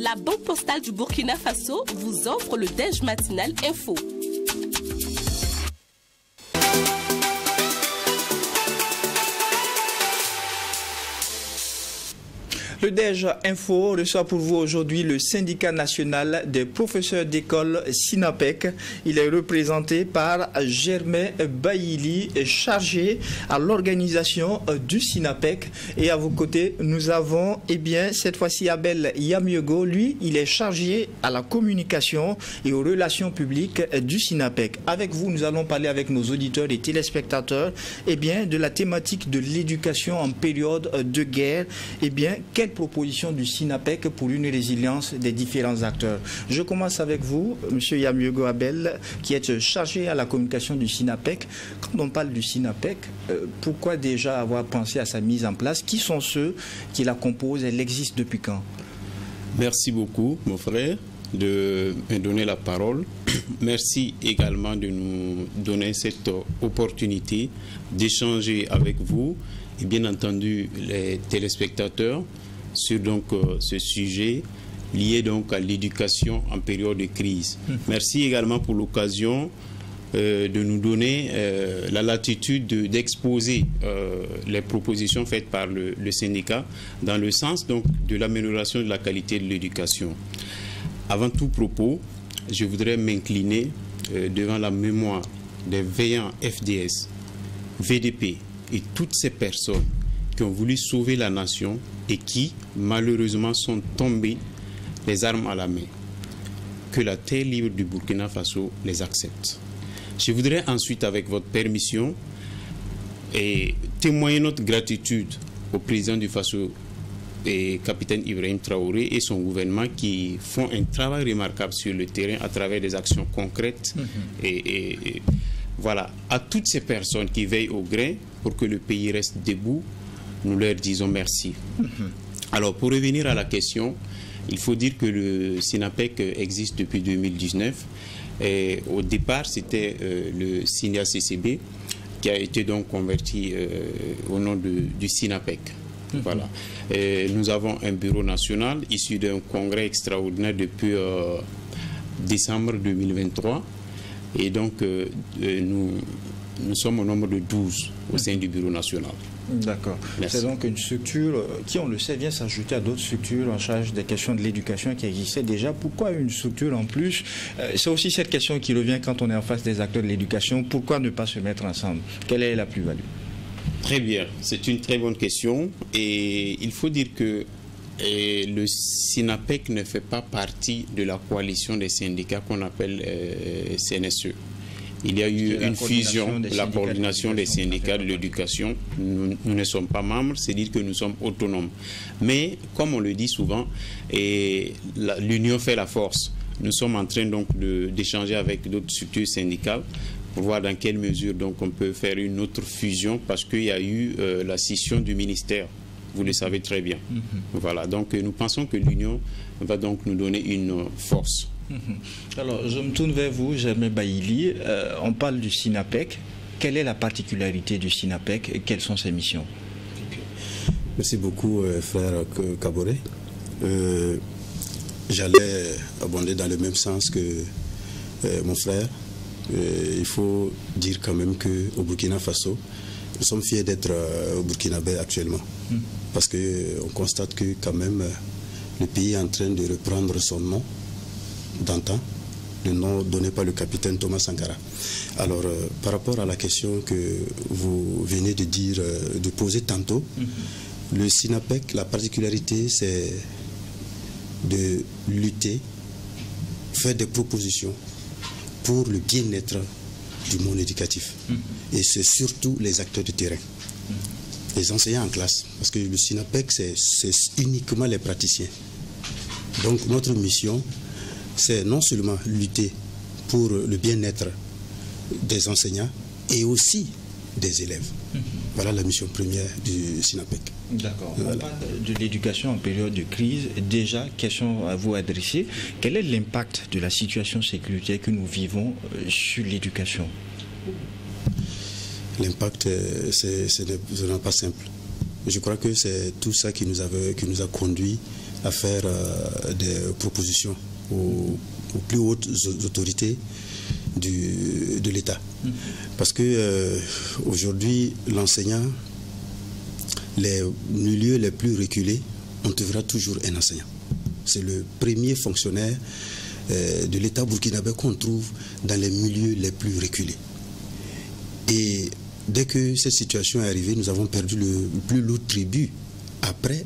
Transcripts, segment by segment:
La Banque Postale du Burkina Faso vous offre le Déj Matinal Info. Le Déj Info reçoit pour vous aujourd'hui le syndicat national des professeurs d'école SINAPEC. Il est représenté par Germain Baïli, chargé à l'organisation du SINAPEC. Et à vos côtés, nous avons cette fois-ci Abel Yamiego. Lui, il est chargé à la communication et aux relations publiques du SINAPEC. Avec vous, nous allons parler avec nos auditeurs et téléspectateurs de la thématique de l'éducation en période de guerre. Quelle proposition du SINAPEC pour une résilience des différents acteurs. Je commence avec vous, M. Yamiego Abel, qui est chargé à la communication du SINAPEC. Quand on parle du SINAPEC, pourquoi déjà avoir pensé à sa mise en place? Qui sont ceux qui la composent? Elle existe depuis quand? Merci beaucoup, mon frère, de me donner la parole. Merci également de nous donner cette opportunité d'échanger avec vous et bien entendu les téléspectateurs sur ce sujet lié à l'éducation en période de crise. Merci également pour l'occasion de nous donner la latitude d'exposer les propositions faites par le syndicat dans le sens de l'amélioration de la qualité de l'éducation. Avant tout propos, je voudrais m'incliner devant la mémoire des veillants FDS, VDP et toutes ces personnes qui ont voulu sauver la nation et qui, malheureusement, sont tombés les armes à la main. Que la terre libre du Burkina Faso les accepte. Je voudrais ensuite, avec votre permission, témoigner notre gratitude au président du Faso, et capitaine Ibrahim Traoré et son gouvernement qui font un travail remarquable sur le terrain à travers des actions concrètes. Voilà, à toutes ces personnes qui veillent au grain pour que le pays reste debout, nous leur disons merci. Alors, pour revenir à la question, il faut dire que le SINAPEC existe depuis 2019. Et au départ, c'était le SINIA-CCB qui a été converti au nom du SINAPEC. Voilà. Et nous avons un bureau national issu d'un congrès extraordinaire depuis décembre 2023. Et donc, nous sommes au nombre de 12 au sein du bureau national. D'accord. C'est donc une structure qui, on le sait, vient s'ajouter à d'autres structures en charge des questions de l'éducation qui existaient déjà. Pourquoi une structure en plus? C'est aussi cette question qui revient quand on est en face des acteurs de l'éducation. Pourquoi ne pas se mettre ensemble? Quelle est la plus-value? Très bien, c'est une très bonne question et il faut dire que le SINAPEC ne fait pas partie de la coalition des syndicats qu'on appelle CNSE. Il y a eu une fusion de la coordination des syndicats de l'éducation. Nous ne sommes pas membres, c'est dire que nous sommes autonomes. Mais comme on le dit souvent, l'union fait la force. Nous sommes en train d'échanger avec d'autres structures syndicales pour voir dans quelle mesure on peut faire une autre fusion parce qu'il y a eu la scission du ministère. Vous le savez très bien. Voilà, donc nous pensons que l'union va nous donner une force. Alors, je me tourne vers vous, Germain Baïli. On parle du SINAPEC. Quelle est la particularité du SINAPEC et quelles sont ses missions? Merci beaucoup, frère Kaboré. J'allais abonder dans le même sens que mon frère. Il faut dire quand même qu'au Burkina Faso, nous sommes fiers d'être au Burkinabé actuellement. Parce qu'on constate que quand même le pays est en train de reprendre son nom d'antan, le nom donné par le capitaine Thomas Sankara. Alors, par rapport à la question que vous venez de dire, de poser tantôt, le SINAPEC, la particularité, c'est de lutter, faire des propositions pour le bien-être du monde éducatif. Et c'est surtout les acteurs de terrain, les enseignants en classe, parce que le SINAPEC, c'est uniquement les praticiens. Donc, notre mission, c'est non seulement lutter pour le bien-être des enseignants et aussi des élèves. Voilà la mission première du SINAPEC. D'accord. On parle de l'éducation en période de crise. Déjà, question à vous adresser. Quel est l'impact de la situation sécuritaire que nous vivons sur l'éducation? L'impact, ce n'est pas simple. Je crois que c'est tout ça qui nous a conduit à faire des propositions aux plus hautes autorités de l'État. Parce que aujourd'hui, l'enseignant, les milieux les plus reculés, on trouvera toujours un enseignant. C'est le premier fonctionnaire de l'État burkinabé qu'on trouve dans les milieux les plus reculés. Et dès que cette situation est arrivée, nous avons perdu le plus lourd tribut après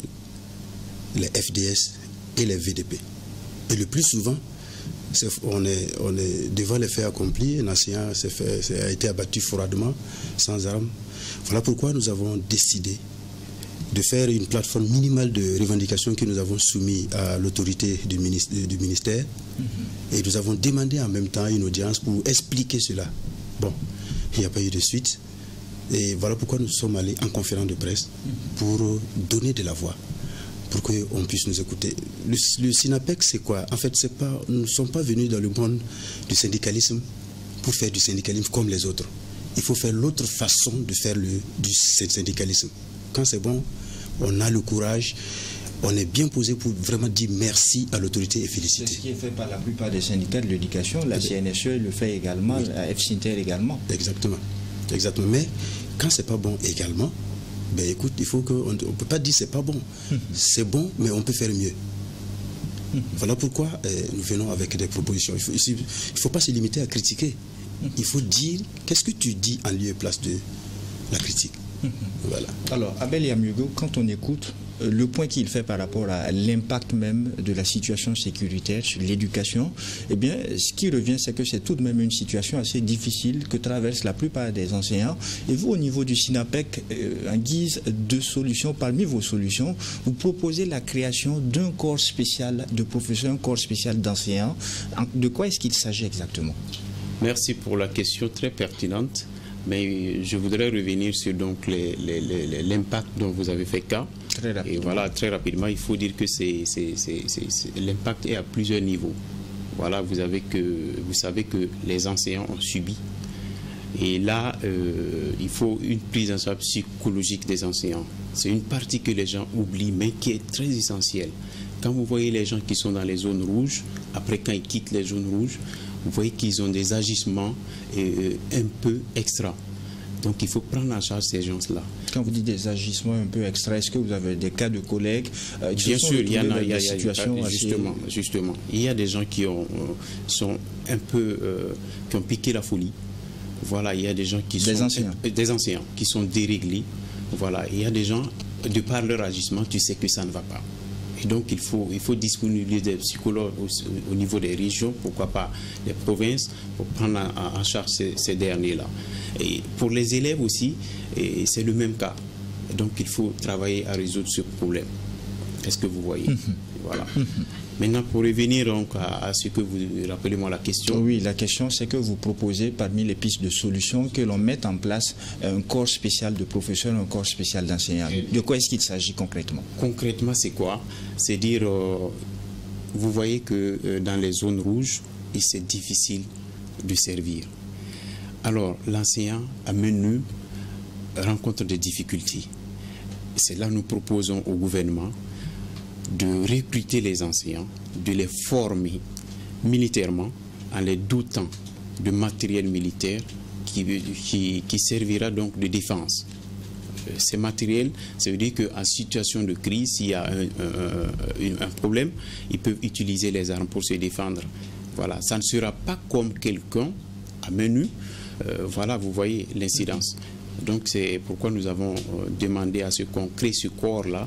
les FDS et les VDP. Et le plus souvent, on est devant les faits accomplis. Un enseignant a été abattu froidement, sans armes. Voilà pourquoi nous avons décidé de faire une plateforme minimale de revendications que nous avons soumise à l'autorité du ministère. Et nous avons demandé en même temps une audience pour expliquer cela. Bon, il n'y a pas eu de suite. Et voilà pourquoi nous sommes allés en conférence de presse pour donner de la voix, pour qu'on puisse nous écouter. Le SYNAPEC, c'est quoi? En fait, nous ne sommes pas venus dans le monde du syndicalisme pour faire du syndicalisme comme les autres. Il faut faire l'autre façon de faire du syndicalisme. Quand c'est bon, on a le courage, on est bien posé pour vraiment dire merci à l'autorité et féliciter. C'est ce qui est fait par la plupart des syndicats de l'éducation, la CNSE le fait également, la FSINTER également. Exactement. Exactement. Mais quand c'est pas bon également, ben écoute, il faut on ne peut pas dire c'est pas bon. C'est bon, mais on peut faire mieux. Voilà pourquoi nous venons avec des propositions. Il ne faut pas se limiter à critiquer. Il faut dire, qu'est-ce que tu dis en lieu et place de la critique. Voilà. Alors, Abel Yamyugo, quand on écoute le point qu'il fait par rapport à l'impact même de la situation sécuritaire sur l'éducation, eh bien, ce qui revient, c'est que c'est tout de même une situation assez difficile que traversent la plupart des enseignants. Et vous, au niveau du SYNAPEC, en guise de solution, parmi vos solutions, vous proposez la création d'un corps spécial de professeurs, un corps spécial d'enseignants. De quoi est-ce qu'il s'agit exactement? Merci pour la question très pertinente. Mais je voudrais revenir sur l'impact dont vous avez fait cas. Très rapidement. Et voilà, très rapidement, il faut dire que l'impact est à plusieurs niveaux. Voilà, vous savez que les enseignants ont subi. Et là, il faut une prise en charge psychologique des enseignants. C'est une partie que les gens oublient, mais qui est très essentielle. Quand vous voyez les gens qui sont dans les zones rouges, après quand ils quittent les zones rouges, vous voyez qu'ils ont des agissements un peu extra. Donc il faut prendre en charge ces gens-là. Quand vous dites des agissements un peu extra, est-ce que vous avez des cas de collègues Bien sûr, il y en a des situations justement. Il y a des gens qui sont un peu qui ont piqué la folie. Voilà, il y a des gens qui sont des enseignants qui sont déréglés. Voilà, il y a des gens, de par leur agissement, tu sais que ça ne va pas. Et donc, il faut disponibiliser des psychologues au niveau des régions, pourquoi pas des provinces, pour prendre en charge ces derniers-là. Et pour les élèves aussi, c'est le même cas. Et donc, il faut travailler à résoudre ce problème. Est-ce que vous voyez? Voilà. Maintenant, pour revenir donc à ce que vous rappelez-moi la question. Oui, la question, c'est que vous proposez parmi les pistes de solutions que l'on mette en place un corps spécial de professeurs, un corps spécial d'enseignants. De quoi est-ce qu'il s'agit concrètement? Concrètement, c'est quoi? C'est dire, vous voyez que dans les zones rouges, c'est difficile de servir. Alors, l'enseignant à MENU rencontre des difficultés. C'est là que nous proposons au gouvernement de recruter les enseignants, de les former militairement en les dotant de matériel militaire qui servira donc de défense. Ces matériels, ça veut dire qu'en situation de crise, s'il y a un problème, ils peuvent utiliser les armes pour se défendre. Voilà, ça ne sera pas comme quelqu'un à MENU. Voilà, vous voyez l'incidence. Donc c'est pourquoi nous avons demandé à ce qu'on crée ce corps-là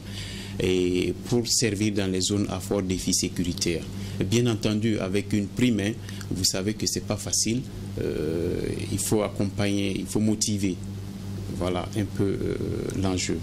et pour servir dans les zones à fort défi sécuritaire. Bien entendu, avec une prime, vous savez que ce n'est pas facile. Il faut accompagner, il faut motiver. Voilà un peu l'enjeu.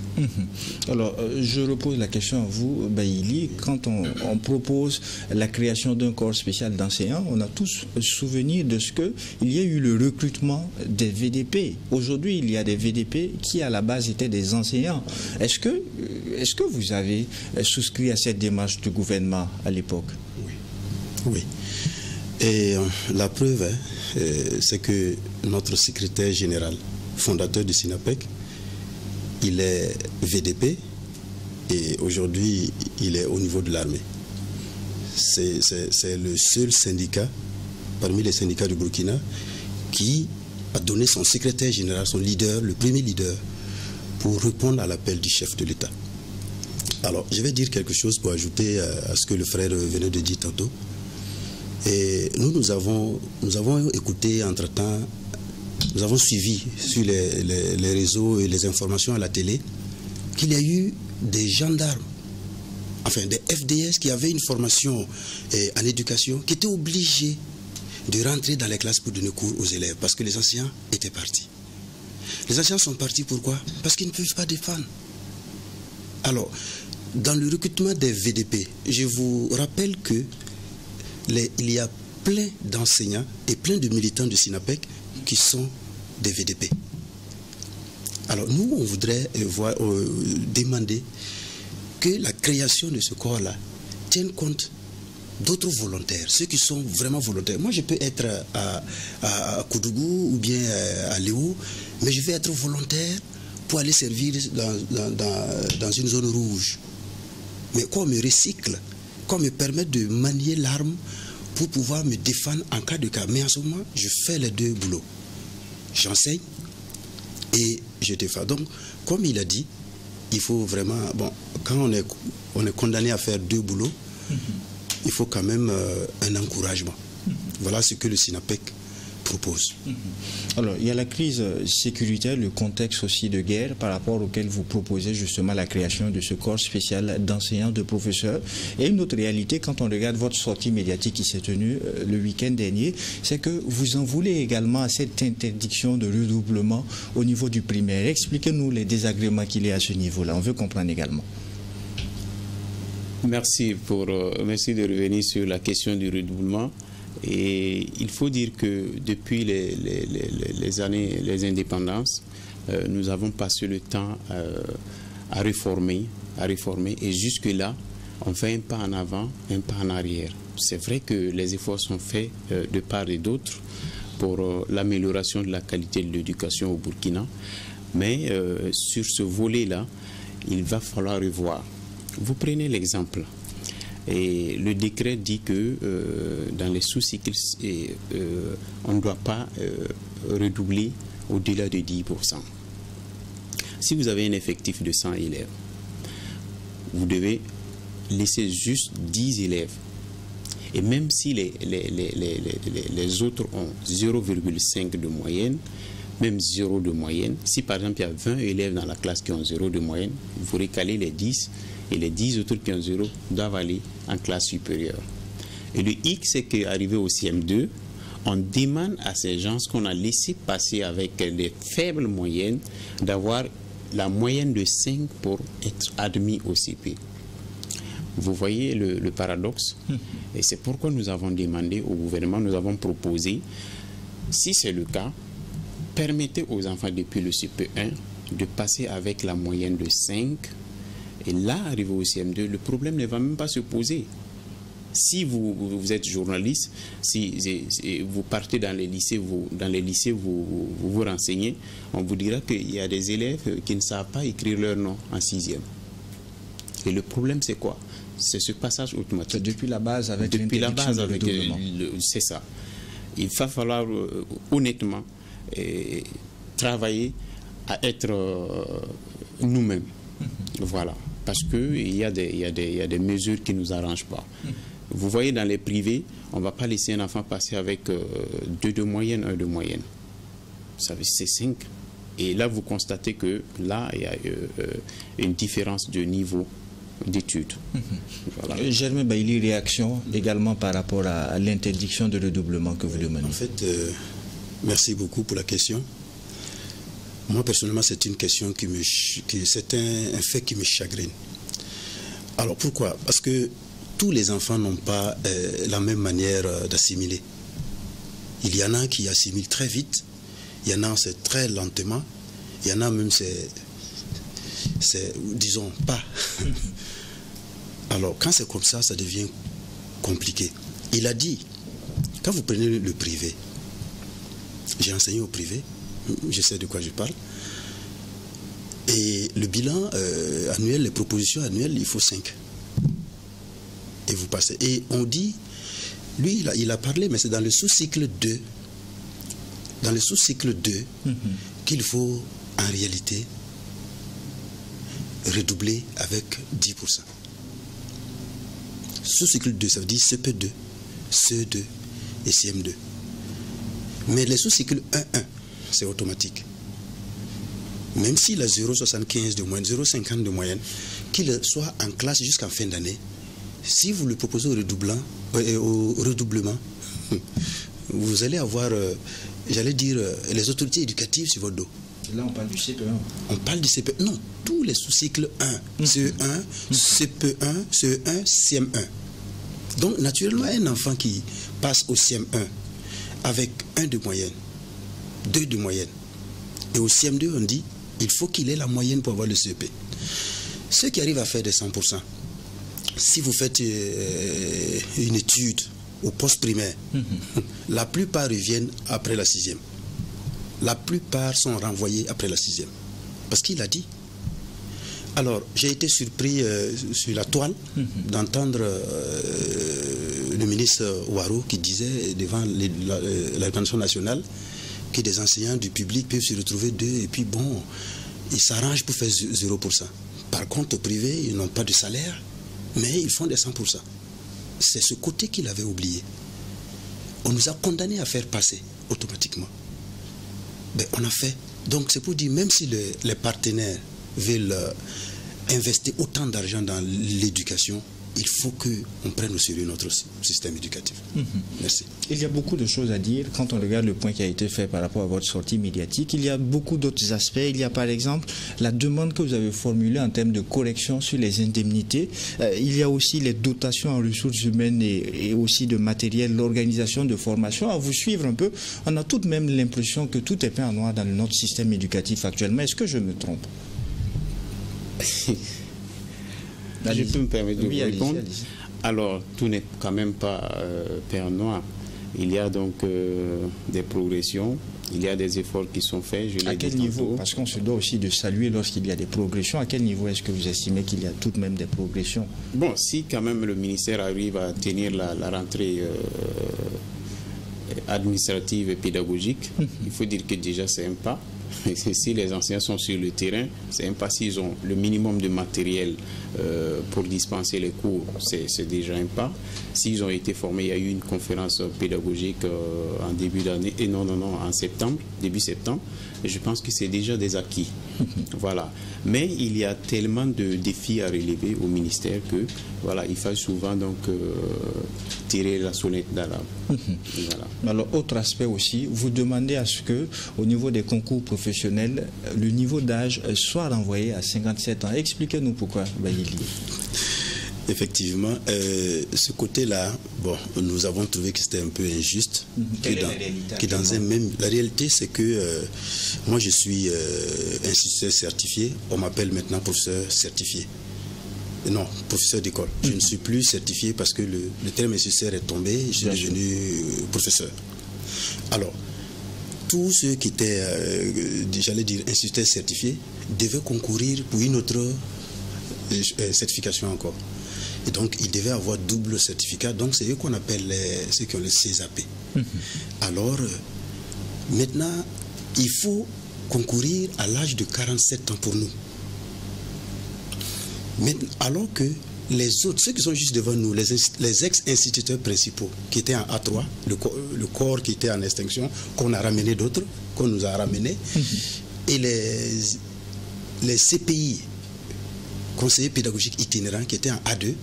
Alors, je repose la question à vous, Baïli. Quand on propose la création d'un corps spécial d'enseignants, on a tous souvenir de ce qu'il y a eu le recrutement des VDP. Aujourd'hui, il y a des VDP qui, à la base, étaient des enseignants. Est-ce que vous avez souscrit à cette démarche du gouvernement à l'époque? Oui. Et la preuve, c'est que notre secrétaire général, fondateur du SYNAPEC, il est VDP Et aujourd'hui, il est au niveau de l'armée. C'est le seul syndicat, parmi les syndicats du Burkina, qui a donné son secrétaire général, son leader, le premier leader, pour répondre à l'appel du chef de l'État. Alors, je vais dire quelque chose pour ajouter à ce que le frère venait de dire tantôt. Et nous avons écouté entre-temps, nous avons suivi sur les réseaux et les informations à la télé qu'il y a eu des gendarmes, enfin des FDS qui avaient une formation en éducation, qui étaient obligés de rentrer dans les classes pour donner cours aux élèves parce que les anciens étaient partis. Les anciens sont partis pourquoi? Parce qu'ils ne peuvent pas défendre. Alors, dans le recrutement des VDP, je vous rappelle que il y a plein d'enseignants et plein de militants de SINAPEC qui sont des VDP. Alors nous, on voudrait demander que la création de ce corps-là tienne compte d'autres volontaires, ceux qui sont vraiment volontaires. Moi, je peux être à Koudougou ou bien à Léo, mais je vais être volontaire pour aller servir dans une zone rouge. Mais qu'on me recycle, qu'on me permette de manier l'arme pour pouvoir me défendre en cas de cas. Mais en ce moment, je fais les deux boulots. J'enseigne et je défends. Donc, comme il a dit, il faut vraiment... Bon, quand on est condamné à faire deux boulots, il faut quand même un encouragement. Voilà ce que le SINAPEC propose. Alors, il y a la crise sécuritaire, le contexte aussi de guerre par rapport auquel vous proposez justement la création de ce corps spécial d'enseignants, de professeurs. Et une autre réalité, quand on regarde votre sortie médiatique qui s'est tenue le week-end dernier, c'est que vous en voulez également à cette interdiction de redoublement au niveau du primaire. Expliquez-nous les désagréments qu'il y a à ce niveau-là. On veut comprendre également. Merci de revenir sur la question du redoublement. Et il faut dire que depuis les années, les indépendances, nous avons passé le temps à réformer, et jusque-là, on fait un pas en avant, un pas en arrière. C'est vrai que les efforts sont faits de part et d'autre pour l'amélioration de la qualité de l'éducation au Burkina, mais sur ce volet-là, il va falloir revoir. Vous prenez l'exemple. Et le décret dit que dans les sous-cycles, on ne doit pas redoubler au-delà de 10%. Si vous avez un effectif de 100 élèves, vous devez laisser juste 10 élèves. Et même si les autres ont 0,5 de moyenne, même 0 de moyenne, si par exemple il y a 20 élèves dans la classe qui ont 0 de moyenne, vous recalez les 10 et les 10 autres qui ont 0 doivent aller en classe supérieure. Et le X, c'est qu'arrivé au CM2, on demande à ces gens qu'on a laissé passer avec les faibles moyennes d'avoir la moyenne de 5 pour être admis au CP. Vous voyez le paradoxe? Et c'est pourquoi nous avons demandé au gouvernement, nous avons proposé, si c'est le cas, permettez aux enfants depuis le CP1 de passer avec la moyenne de 5. Et là, arrivé au CM2, le problème ne va même pas se poser. Si vous êtes journaliste, si vous partez dans les lycées, vous vous renseignez, on vous dira qu'il y a des élèves qui ne savent pas écrire leur nom en 6e. Et le problème, c'est quoi? C'est ce passage automatique. Depuis la base avec l'interdiction de redoublement. C'est ça. Il va falloir honnêtement travailler à être nous-mêmes. Voilà. Parce qu'il y a des mesures qui ne nous arrangent pas. Vous voyez, dans les privés, on ne va pas laisser un enfant passer avec 2 de moyenne, 1 de moyenne. C'est 5. Et là, vous constatez que là, il y a une différence de niveau d'études. Voilà. Germain Baïli, réaction également par rapport à l'interdiction de redoublement que vous demandez. En fait, merci beaucoup pour la question. Moi, personnellement, c'est une question c'est un fait qui me chagrine. Alors, pourquoi? Parce que tous les enfants n'ont pas la même manière d'assimiler. Il y en a qui assimilent très vite, il y en a c'est très lentement, il y en a même c'est disons, pas. Alors, quand c'est comme ça, ça devient compliqué. Il a dit, quand vous prenez le privé, j'ai enseigné au privé, je sais de quoi je parle. Et le bilan annuel, les propositions annuelles, il faut 5. Et vous passez. Et on dit, lui, il a parlé, mais c'est dans le sous-cycle 2. Dans le sous-cycle 2, qu'il faut, en réalité, redoubler avec 10%. Sous-cycle 2, ça veut dire CP2, CE2 et CM2. Mais les sous-cycles 1-1, c'est automatique. Même s'il a 0,75 de moyenne, 0,50 de moyenne, qu'il soit en classe jusqu'en fin d'année, si vous le proposez au redoublement, vous allez avoir, j'allais dire, les autorités éducatives sur votre dos. Là, on parle du CP1. On parle du CP1. Non, tous les sous-cycles 1, CE1, CP1, CE1, CM1. Donc, naturellement, un enfant qui passe au CM1 avec 1 de moyenne, 2 de moyenne, et au CM2, on dit, il faut qu'il ait la moyenne pour avoir le CEP. Ceux qui arrivent à faire des 100%, si vous faites une étude au poste primaire, la plupart reviennent après la 6e. La plupart sont renvoyés après la 6e. Parce qu'il a dit. Alors, j'ai été surpris sur la toile d'entendre le ministre Ouareau qui disait devant l'Administration nationale que des enseignants du public peuvent se retrouver 2 et puis bon, ils s'arrangent pour faire 0%. Par contre, au privé, ils n'ont pas de salaire, mais ils font des 100%. C'est ce côté qu'il avait oublié. On nous a condamnés à faire passer automatiquement. Ben, on a fait. Donc c'est pour dire, même si les partenaires veulent investir autant d'argent dans l'éducation, il faut qu'on prenne au sérieux notre système éducatif. Merci. Il y a beaucoup de choses à dire quand on regarde le point qui a été fait par rapport à votre sortie médiatique. Il y a beaucoup d'autres aspects. Il y a par exemple la demande que vous avez formulée en termes de correction sur les indemnités. Il y a aussi les dotations en ressources humaines et aussi de matériel, l'organisation de formation. À vous suivre un peu, on a tout de même l'impression que tout est peint en noir dans notre système éducatif actuellement. Est-ce que je me trompe? Je peux me permettre de vous répondre. allez-y. Alors, tout n'est quand même pas peint noir. Il y a donc des progressions, il y a des efforts qui sont faits. À quel niveau? Parce qu'on se doit aussi de saluer lorsqu'il y a des progressions. À quel niveau est-ce que vous estimez qu'il y a tout de même des progressions? Bon, si quand même le ministère arrive à tenir la rentrée administrative et pédagogique, il faut dire que déjà c'est un pas. Si les enseignants sont sur le terrain, c'est un pas. S'ils ont le minimum de matériel pour dispenser les cours, c'est déjà un pas. S'ils ont été formés, il y a eu une conférence pédagogique en début d'année, et non, en septembre, début septembre. Et je pense que c'est déjà des acquis. Voilà. Mais il y a tellement de défis à relever au ministère que, voilà, il faut souvent donc tirer la sonnette d'alarme. Voilà. Alors, autre aspect aussi, vous demandez à ce que, au niveau des concours professionnels, le niveau d'âge soit renvoyé à 57 ans. Expliquez-nous pourquoi, Bayili. Effectivement, ce côté-là, bon, nous avons trouvé que c'était un peu injuste. La réalité, c'est que moi, je suis instituteur certifié. On m'appelle maintenant professeur certifié. Non, professeur d'école. Je ne suis plus certifié parce que le terme instituteur est tombé. Je suis devenu professeur. Alors, tous ceux qui étaient, j'allais dire, instituteurs certifiés, devaient concourir pour une autre certification encore. Et donc, ils devaient avoir double certificat. Donc, c'est eux qu'on appelle ceux qui ont le CESAP. Alors, maintenant, il faut concourir à l'âge de 47 ans pour nous. Mais, alors que les autres, ceux qui sont juste devant nous, les ex-instituteurs principaux, qui étaient en A3, le corps qui était en extinction, qu'on a ramené d'autres, qu'on nous a ramenés, et les CPI, conseillers pédagogiques itinérants, qui étaient en A2,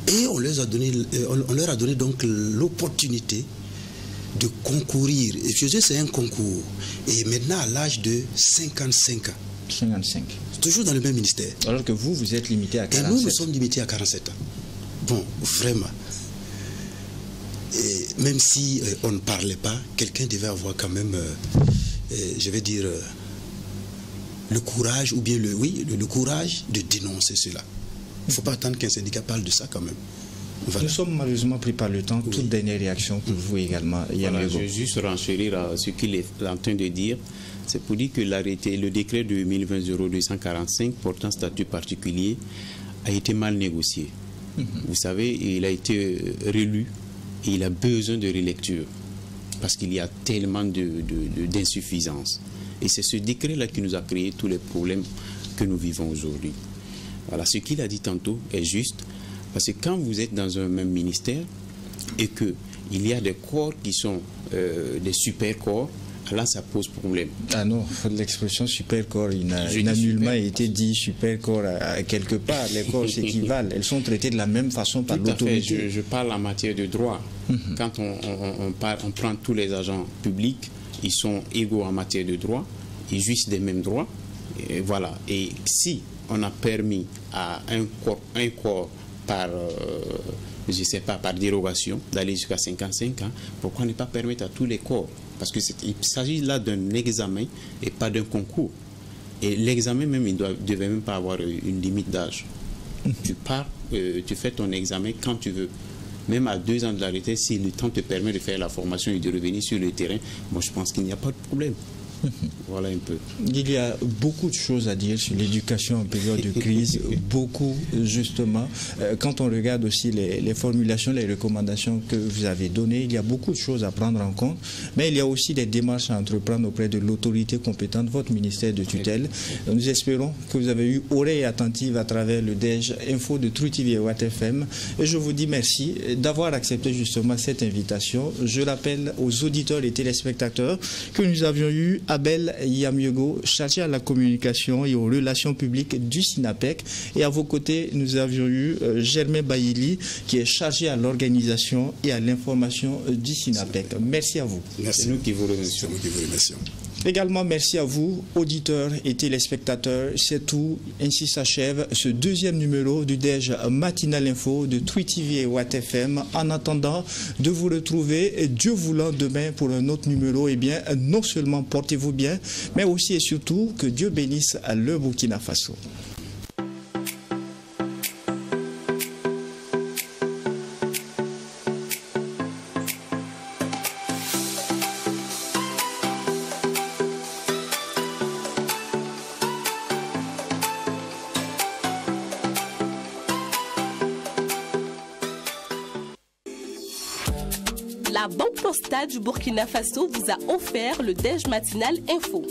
et on leur a donné donc l'opportunité de concourir. Et je sais, c'est un concours. Et maintenant, à l'âge de 55 ans. 55. Toujours dans le même ministère. Alors que vous êtes limité à 47. Et nous sommes limités à 47 ans. Bon, vraiment. Et même si on ne parlait pas, quelqu'un devait avoir quand même, je vais dire, le courage, ou bien le courage de dénoncer cela. Il ne faut pas attendre qu'un syndicat parle de ça quand même. Nous sommes malheureusement pris par le temps. Toute dernière réaction pour vous également, Yamego. Je vais juste renchérir à ce qu'il est en train de dire. C'est pour dire que l'arrêté, le décret de 2020-0245 portant statut particulier a été mal négocié. Vous savez, il a été relu et il a besoin de relecture parce qu'il y a tellement d'insuffisances. Et c'est ce décret-là qui nous a créé tous les problèmes que nous vivons aujourd'hui. Voilà, ce qu'il a dit tantôt est juste, parce que quand vous êtes dans un même ministère et qu'il y a des corps qui sont des super corps, là ça pose problème. Ah non, l'expression super corps, il n'a nullement été dit super corps à quelque part. Les corps s'équivalent, elles sont traitées de la même façon par l'autorité. Je parle en matière de droit. Quand on prend tous les agents publics, ils sont égaux en matière de droit, ils jouissent des mêmes droits. Et voilà. Et si on a permis à un corps par, je sais pas, par dérogation d'aller jusqu'à 55 ans, pourquoi ne pas permettre à tous les corps? Parce qu'il s'agit là d'un examen et pas d'un concours. Et l'examen même, il ne devait même pas avoir une limite d'âge. Tu pars, tu fais ton examen quand tu veux. Même à 2 ans de l'arrêté, si le temps te permet de faire la formation et de revenir sur le terrain, moi je pense qu'il n'y a pas de problème. Voilà un peu. Il y a beaucoup de choses à dire sur l'éducation en période de crise, beaucoup justement. Quand on regarde aussi les formulations, les recommandations que vous avez données, il y a beaucoup de choses à prendre en compte, mais il y a aussi des démarches à entreprendre auprès de l'autorité compétente, votre ministère de tutelle. Nous espérons que vous avez eu oreille attentive à travers le DEJ Info de True TV et Watt FM. Et je vous dis merci d'avoir accepté justement cette invitation. Je rappelle aux auditeurs et téléspectateurs que nous avions eu Abel Yamego, chargé à la communication et aux relations publiques du SINAPEC. Et à vos côtés, nous avions eu Germain Baïli, qui est chargé à l'organisation et à l'information du SINAPEC. Merci à vous. C'est nous qui vous remercions. Également, merci à vous, auditeurs et téléspectateurs. C'est tout. Ainsi s'achève ce 2e numéro du DEJ Matinal Info de True TV et Watt FM. En attendant de vous retrouver, Dieu voulant, demain pour un autre numéro, eh bien, non seulement portez-vous bien, mais aussi et surtout que Dieu bénisse le Burkina Faso. La Banque Postale du Burkina Faso vous a offert le DEJ Matinal Info.